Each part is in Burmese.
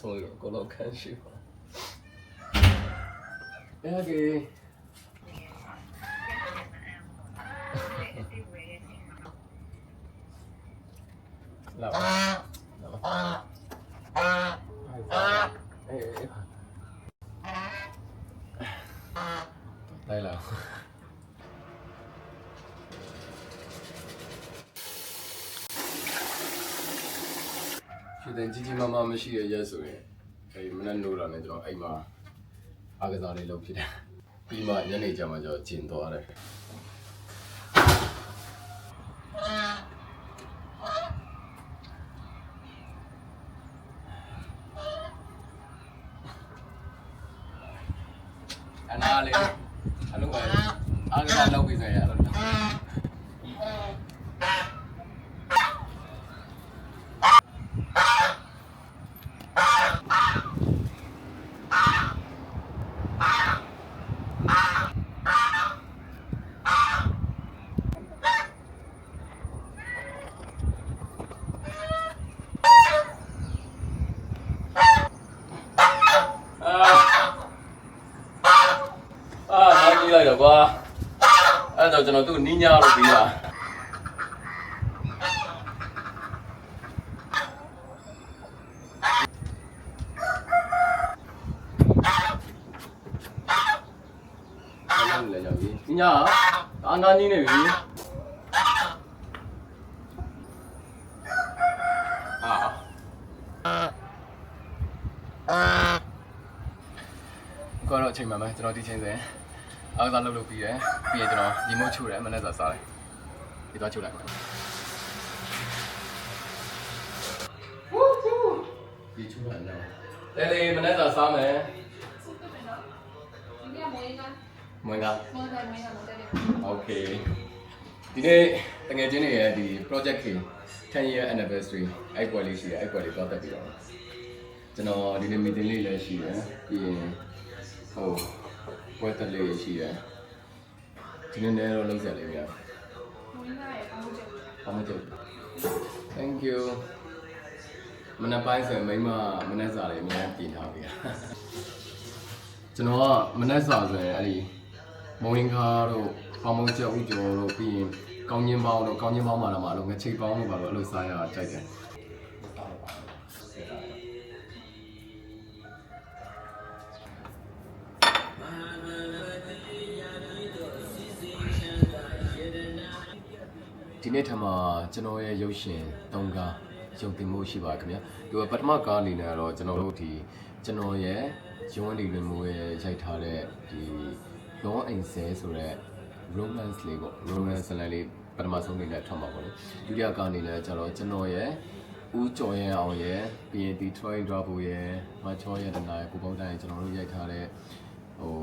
ဆုံးရကိုလောက်ခန်းရှိပါအဲ့ဒီလာပါ来了。现在急急忙忙没洗也是的，哎，没能弄了那种，哎妈，阿个咋的老皮的，比嘛人家家嘛叫劲多了。哪里？阿龙哎，阿个咋老皮在呀？来了瓜，按照这种都你娘了对吧？你娘，按照你那边。过了ချိန်မှမယ်ကျွန်တော်ဒီချိန်စဉ်အားကစားလုပ်ပြီးရယ်ပြီးရင်ကျွန်တော်ညီမို့ချို့တယ်မနေ့ကစားတယ်ဒီတော့ချို့လိုက်မယ်ဒီချို့လိုက်တယ်လေမနေ့ကစားမယ်မွေးကโอเคဒီနေ့တကယ်ချင်းနေရဲ့ဒီ project ကြီး10 year anniversary အဲ့ပွဲလေးရှိတယ်အဲ့ပွဲလေးတော့တက်ပြီးတော့ကျွန်တော်ဒီနေ့ meeting လေးလည်းရှိတယ်ပြီးရင်ဟုတ်ပွဲတက်လေးရှိတယ်ဒီနေ့လည်းတော့လုပ်ရလေးပြရအောင်မကျုပ် thank you မနက်ပိုင်းဆိုရင်မိမမနက်စာလေးအများကြီးပြင်ထားပြီကျွန်တော်ကမနက်စာဆိုရင်အဲ့ဒီမုံရင်းခါတို့ပေါင်းမုံကျုပ်ဥကျော်တို့ပြီးရင်ကောင်းချင်းပေါင်းတို့ကောင်းချင်းပေါင်းမှာတော့မလို့ငချိတ်ပေါင်းတို့ပါလို့အဲ့လိုစားရကြိုက်တယ်ဒီနေ့ထမှာကျွန်တော်ရဲ့ရုပ်ရှင်3ကားရုပ်တင်မှုရှိပါခင်ဗျာဒီပထမကားအနေနဲ့တော့ကျွန်တော်တို့ဒီကျွန်တော်ရဲ့ရုံးလီလွင်မှုရဲ့ရိုက်ထားတဲ့ဒီလောအိမ်ဆဲဆိုတဲ့ romance လေးပေါ့ romance လေးပထမဆုံးအနေနဲ့ထွက်မှာပေါ့လေဒုတိယကားအနေနဲ့ကျတော့ကျွန်တော်ရဲ့ဦးကျော်ရဲအောင်ရဲ့ပြီးရင်ဒီ Troy Bravo ရဲ့မချောရဲ့တနာရဲ့ကိုပေါင်းတိုင်းကျွန်တော်တို့ရိုက်ထားတဲ့ဟို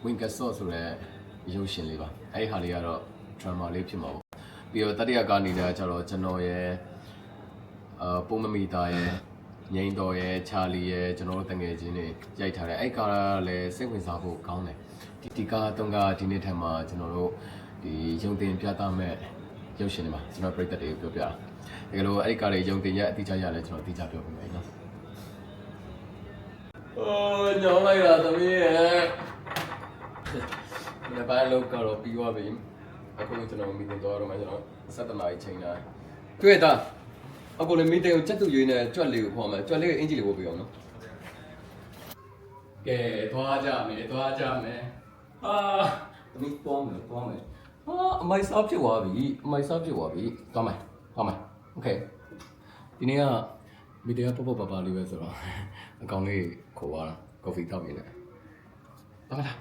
Winkersot ဆိုတဲ့ရုပ်ရှင်လေးပါအဲ့ဒီဟာလေးကတော့drama လေးဖြစ်မှာပေါ့ပြီးတော့တတိယကားအနေနဲ့ကျတော့ကျွန်တော်ရဲ့ပုံမမီသားရဲ့ငိမ့်တော်ရဲ့ချာလီရဲ့ကျွန်တော်တို့တငယ်ချင်းတွေရိုက်ထားတယ်အဲ့ကားလည်းစိတ်ဝင်စားဖို့ကောင်းတယ်ဒီကား3ကားဒီနေ့ထက်မှာကျွန်တော်တို့ဒီရုံတင်ပြသမဲ့ရုပ်ရှင်တွေမှာကျွန်တော်ပြည့်တဲ့တွေကိုပြောပြတာတကယ်လို့အဲ့ဒီကားတွေရုံတင်ရဲ့အတိအကျရလဲကျွန်တော်အတိအကျပြောပြမယ်နော်ညောင်းလိုက်တာသမီးရဲ့ဒီဘက်လောက်ကတော့ပြီးသွားပြီအခုကျွန်တော်မီတင်သွားတော့မှကျွန်တော်7နာရီချိန်လာတွေ့တာအခုလည်းမီတင်ကိုချက်သူရွေးနေကြွက်လေးကိုခေါ်မယ်ကြွက်လေးကိုအင်ဂျီလေးပို့ပေးအောင်နော်ကဲသွားကြမယ်ဟာသမီးသွားမယ်ဟာအမိုက်စားဖြစ်သွားပြီသွားမယ်โอเคဒီနေ့ကမီတင်ကပေါ့ပါလေးပဲဆိုတော့အကောင်လေးခေါ်သွားတာကော်ဖီတောက်နေတယ်သွားမလား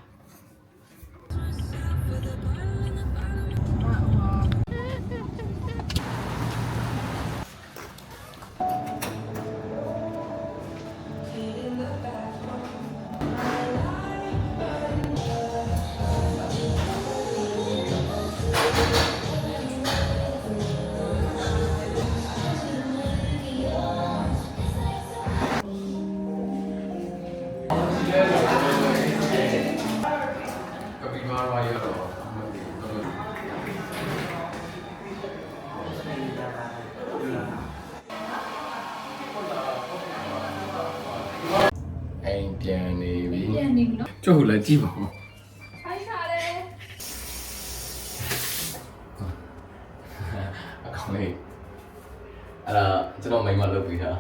ကျုပ်လည်းကြည့်ပါဦး ဖိုက်စားတယ် အကောင်လေးအဲ့ဒါကျွန်တော်မိမလုပ်ပြီးတာ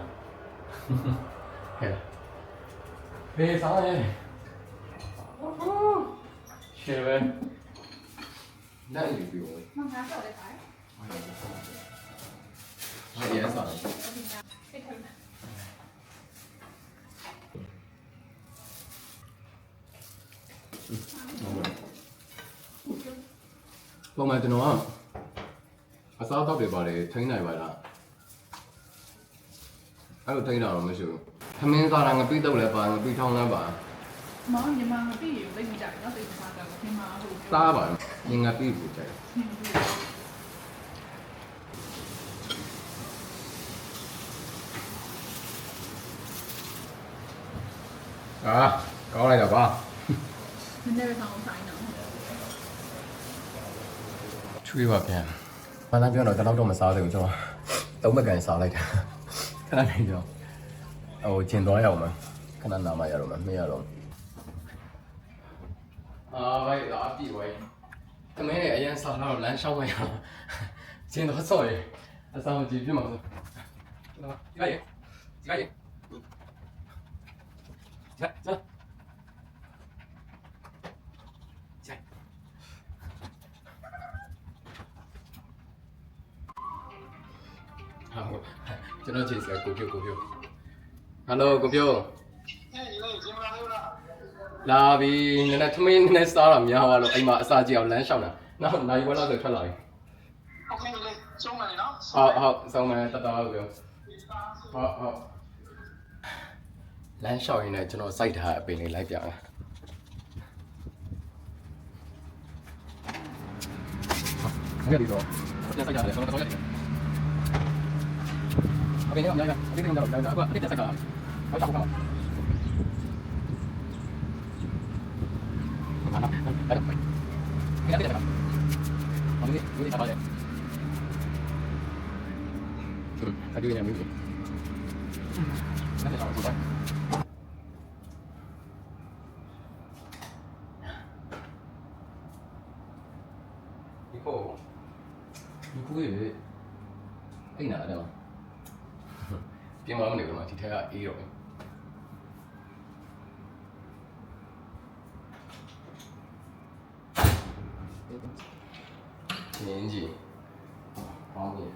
ဟဲ့ဘေးစားရဲ့ရှယ်ပဲနိုင်ပြီပြော မငါတော့လည်းဖိုက် ဟုတ်ရဲ့စား ဖိတ်ထားတယ် ပုံမှန်ကျွန်တော်ကအစားအသောက်တွေပါတယ်ထိန်းနိုင်ပါလားအဲ့လိုထိန်းတာတော့မရှိဘူးခမင်းစားတာငပိတုပ်လည်းပါငပိထောင်းလည်းပါ မောင်ညီမငါပြီးရင်သိမိကြတယ်နော်သိမှာတော့ခင်မဟုတ် စားပါငပိပူတယ်အာကောင်းလိုက်တော့ကွာ နည်းနည်းပဲဆောင်ဆိုင်တော့ ချွေးပါပြန်။ဘာသာပြောတော့တလောက်တော့မစားသေးဘူးကျွန်တော်။သုံးမကန်စားလိုက်တာ။ခဏနေကြော။ဟိုကျင်သွားရအောင်မ။ခဏနာမရတော့မမေ့ရတော့။အာဘိုင်အပြီဝိုင်း။တမင်းနဲ့အရင်စားတော့လမ်းလျှောက်မရအောင်။ကျင်တော့ဆော့ရ။အဆောင်ကြည့်ပြမှာဆို။ဒီလိုက်။ဒီလိုက်။ဆက်ဆက် ဟုတ်ကျွန်တော်ချိန်စရာကိုပြုတ်ဟယ်လိုကိုပြုတ်လာပြီနည်းနည်းထမင်းနဲ့စားတာများသွားလို့အိမ်မှာအစာကြည့်အောင်လမ်းလျှောက်တာနောက်နိုင်ဝက်လောက်ဆိုထွက်လာပြီ โอเคလေကျုံးမယ်နော် ဟုတ်ဆုံးမယ်တတော်ပြောဟုတ်လမ်းလျှောက်ရင်းနဲ့ကျွန်တော်စိုက်ထားအပင်လေးလိုက်ပြမယ်ဟုတ်ပြီတော့ညစိုက်ရတယ်ကျွန်တော်တော့ရတယ်အပင်ကအများကြီးအပင်ကတော့လည်းအခုအပင်တက်စိုက်တာဟုတ်တော့ဟုတ်အဲ့တော့ဒီအပင်ကဘာလို့ဒီစားပါလဲအတူရမယ်အဲ့ဒါတော့ဘာဒီကိုဒီကိုရေအဲ့နာတယ်ပြင်မအောင်နေကြမှာဒီထက်ကအေးတော့ရင်းကြီးဟောင်းကြီး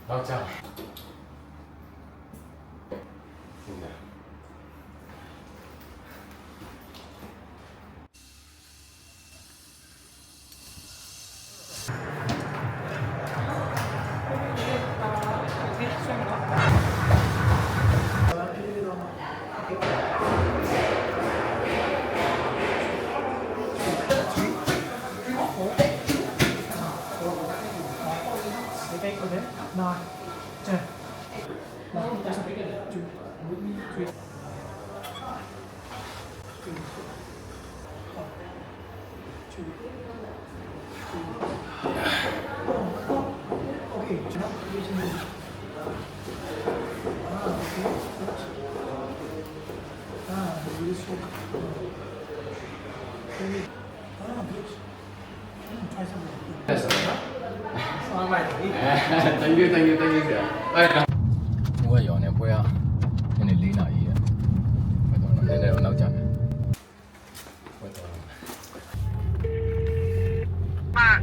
နောက်ကြThank you ဆရာအဲ့ဒါဘွဲရောနဲ့ဘွဲရနည်းနည်းလေးနာကြီးရဘယ်တော့နည်းနည်းတော့နောက်ကြမယ်ဘွဲတော့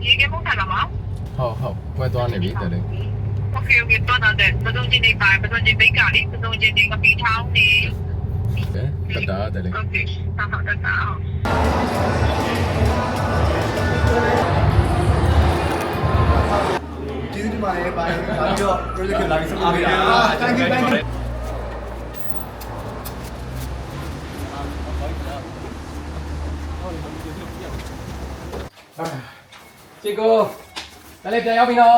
ရေကမုန်းတာလားမဟုတ်ဘွဲသွားနေပြီတဲ့လေ Okay တော့တဲ့ပစုံချင်းနေပါပစုံချင်းဘိတ်ကလေးပစုံချင်းဒီကပီထောင်းနေ တတားတယ်လေ Okay ဟုတ်တတားကျေးဇူးတင်ပါတယ်ဗျာ။ပြီးတော့ project ကိုလာပြီးဆောင်ပေးတာ။ Thank you thank you ချီကို ဒါလေးပြန်ရောက်ပြီနော်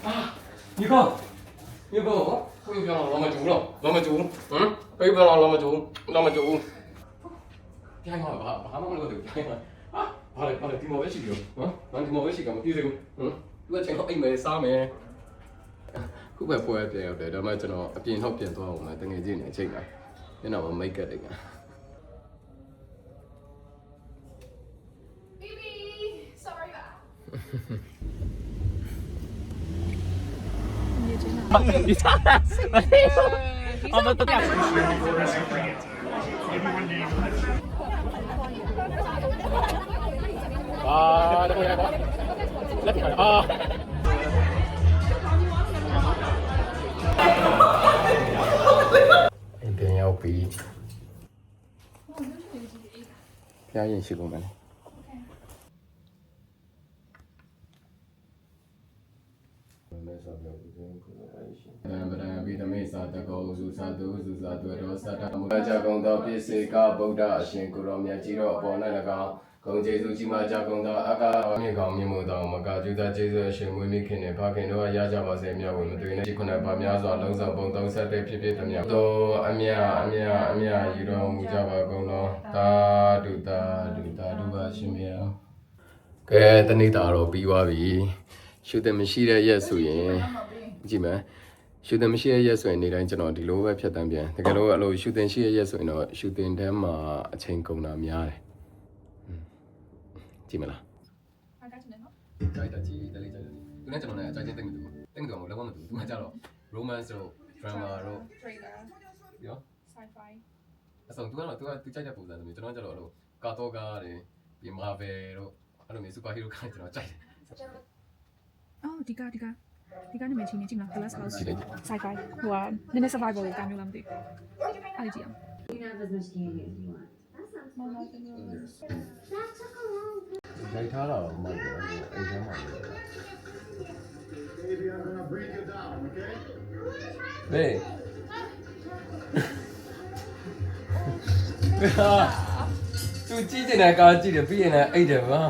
အာညီကောညီကောကိုပြောတော့မကြဘူးတော့မကြဘူးဟမ်ပြေးပြောတော့မကြဘူးပြန်ရောက်ဘာမှမလုပ်ဘူးပြန်ရောက်ဟာဘာလဲဒီမော်ပဲရှိပြီဟမ်ဘာဒီမော်ပဲရှိကမပြေးသေးဘူးဟမ်သူကချိန်တော့အိမ်မယ်စားမယ်ခုပဲပွဲပြန်ရောက်တယ်ဒါမှကျွန်တော်အပြင်တော့ပြန်သွားအောင်မယ်တကယ်ချင်းနေအချိန်ကညနေမှာမိတ်ကတ်တယ်က Baby, sorry ပါ 啊，这个来吧，来看啊。一边要比，表演系统没？ဗဒံဗိဓမေသာတကောဥစုသာတုဥစုသာတွေ့တော်သတ္တမူလကြကုံသောပိစေကဗုဒ္ဓအရှင်ကိုရောမြတ်ကြီးတော်အပေါ်၌၎င်းဂုံကျေးဇူးကြီးမားကြကုန်သောအကာမြေကောင်မြင့်မို့သောမကကျူသာကျေးဇူးအရှင်မွေးမိခင်နှင့်ဖခင်တို့အားရကြပါစေမြတ်ဝင်မသွေနှင့်ဒီခုနပါများစွာလုံးစုံပုံ30ဖြစ်ဖြစ်သမျှသောအမြယူတော်မူကြပါကုန်သောသာဓုပါရှင်မြတ်ကဲတနေ့တာတော့ပြီးသွားပြီရှုတဲ့မရှိတဲ့ရက်ဆိုရင်ကြည့်မယ်ရှူတင်မရှိရဲ့ရက်ဆိုရင်နေတိုင်းကျွန်တော်ဒီလိုပဲဖြတ်တန်းပြန်တကယ်လို့အဲ့လိုရှူတင်ရှိရဲ့ရက်ဆိုရင်တော့ရှူတင်တန်းမှာအချိန်ကုန်တာများတယ်ကြည့်မလား အားကချင်တယ်နော် ကြိုက်တာကြည့်တယ်လေးကြိုက်တယ်သူနဲ့ကျွန်တော်နဲ့အကြိုက်ချင်းတိတ်မတူဘူးတိတ်မတူအောင်လည်းမတူဘူးသူကကြတော့ romance တို့ drama တို့ trailer ရော sci-fi အဆောင်သူကြိုက်တဲ့ပုံစံမျိုးကျွန်တော်ကြတော့အဲ့လိုကာတော့ကားတွေဒီ Marvel တို့အဲ့လိုမျိုး super hero ကားကျွန်တော်ကြိုက်တယ် အော်ဒီကနာမည်ချင်းနေကြည့်မလား Glass House sci-fi ဟိုကနည်းနည်း survival ကိုကမျိုးလားမသိဘူးအဲ့ဒီကြည့်အောင် You can have as much candy as you want. That took a long time. လိုက်ထားတာတော့မဟုတ်ဘူးအိမ်ထဲမှာ Baby, I'm gonna bring you down, okay? ဟေးသူကြည့်နေတဲ့ကားကြည့်တယ်ပြီးရင်လည်းအိတ်တယ်ပါ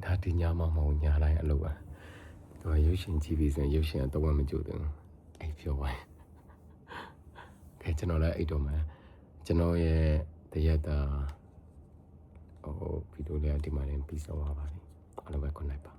ဒါတင်ညာမမဟုတ်ညာလိုက်အလုပ်ပါသူကရုပ်ရှင်ကြည့်ပြီးဆိုရင်ရုပ်ရှင်ကတော့မကြိုတယ်အိတ်ပြောပါခဲကျွန်တော်လည်းအိတ်တော့မယ်ကျွန်တော်ရဲ့တရက်တာဗီဒီယိုလေးဒီမှာလည်းပြီးဆုံးသွားပါပြီအားလုံးပဲ connect ပါ